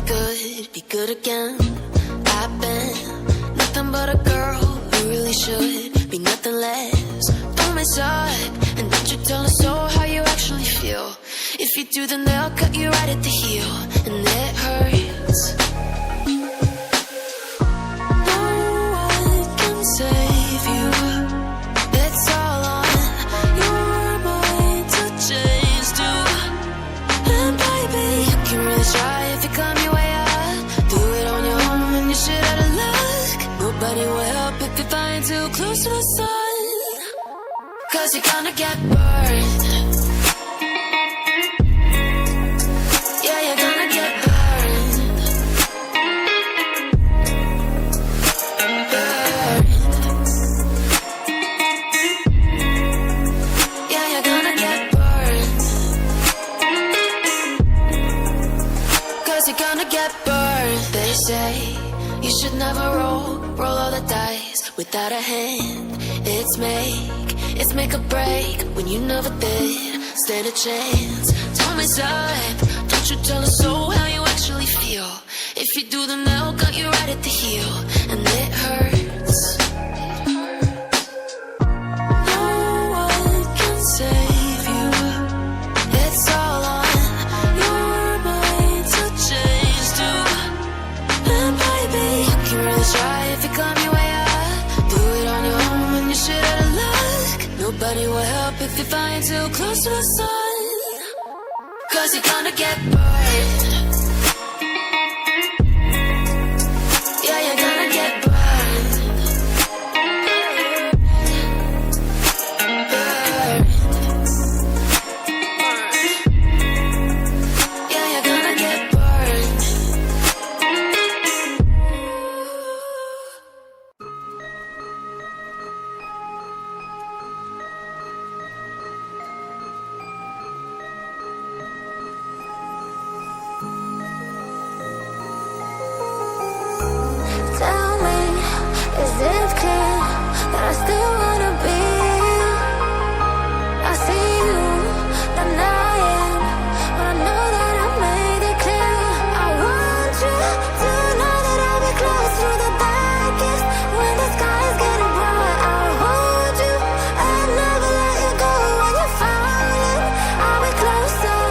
be good again. I've been nothing but a girl who really should be nothing less. Don't mess up, and don't you tell us so how you actually feel. If you do, then they'll cut you right at the heel, and it hurts. No one can save you. It's all on your mind to change too. And baby, you can really try if you climb your way up. Do it on your own and you shit out of luck. Nobody will help if you're flying too close to the sun. 'Cause you're gonna get burned. Yeah, you're gonna get burned. Burned. Yeah, you're gonna get burned. 'Cause you're gonna get burned. They say you should never roll all the dice without a hand. It's make or break when you never did stand a chance. Don't mess up, don't you tell us so how you actually feel. If you do, then they'll cut you right at the heel, and it hurts. No one can save you. It's all on your mind to change too. And baby, you can really try if you climb your way up. Do it on your own when you shit out of luck. Nobody will help if you're flying too close to the sun. 'Cause you're gonna get burned. Yeah, you're gonna get burned. Burned. Yeah, you're gonna get burned. Tell me, is it clear that I still wanna be? I see you denying, but I know that I made it clear. I want you to know that I'll be close through the darkest when the sky is getting bright. I'll hold you and never let you go when you're falling. I'll be closer.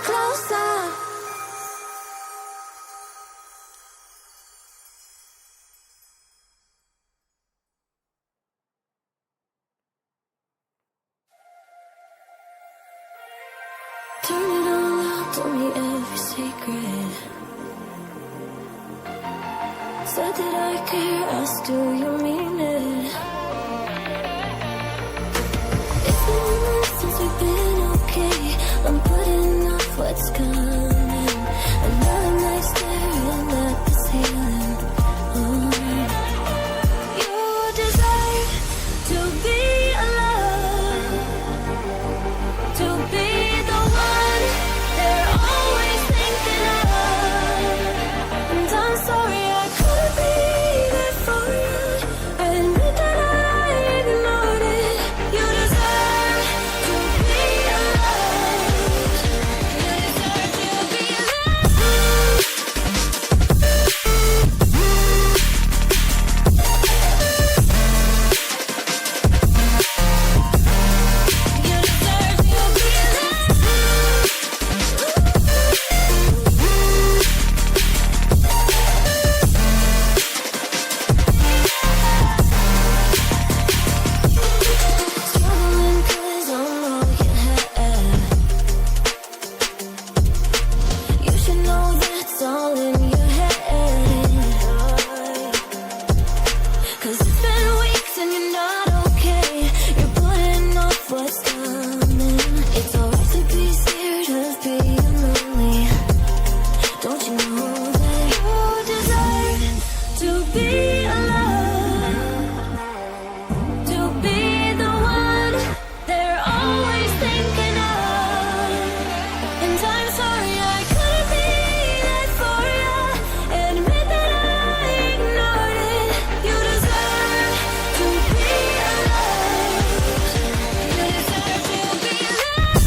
bit closer. Turn it all out, told me every secret. Said that I care, asked do you mean it? It's been a month since we've been okay. I'm putting off what's coming. Another night staring at the ceiling. You deserve to be alone, to be the one they're always thinking of. And I'm sorry I couldn't be there for you. I admit that I ignored it. You deserve to be alone. You deserve to be alone. You deserve to be struggling 'cause I'm all you had. You should know that's all in your head. 'Cause it's been weeks and you're not okay. You're putting off what's coming. It's alright to be scared of being lonely. Don't you know that you deserve to be alone, to be the one they're always thinking of? And I'm sorry I couldn't be there for you. Admit that I ignored it. You deserve to be alone. You deserve to be alone.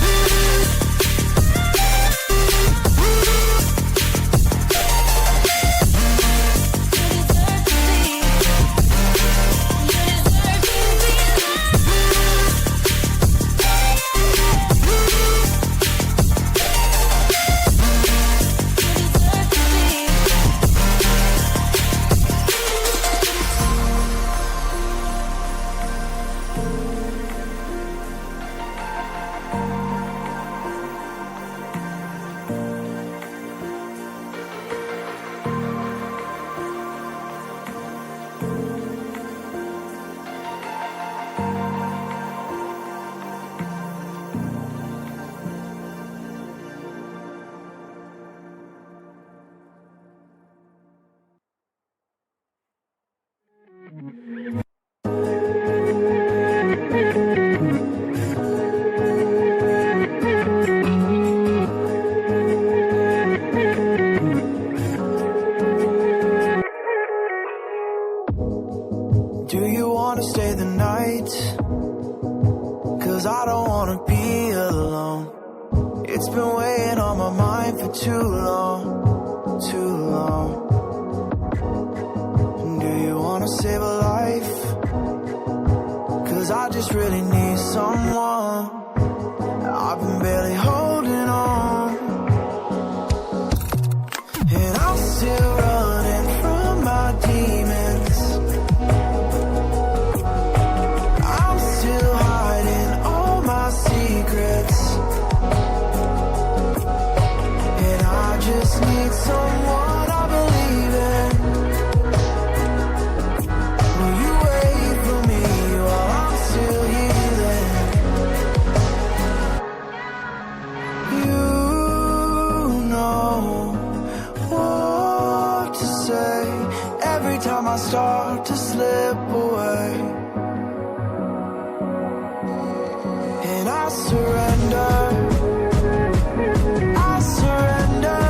Do you wanna stay the night? 'Cause I don't wanna be alone. It's been weighing on my mind for too long, too long. Do you wanna save a life? 'Cause I just really need someone. I've been barely holding on, and I'm still running from my demons. I'm still hiding all my secrets, and I just need someone I believe in. Will you wait for me while I'm still healing? You know what to say every time I start to slip away, and I surrender. I surrender.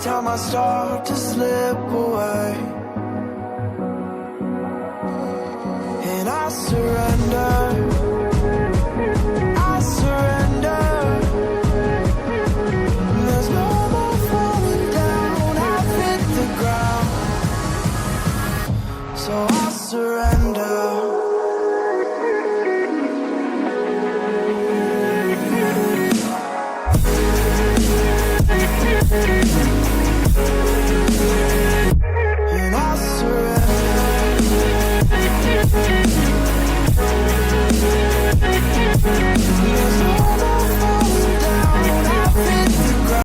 time I start to slip away.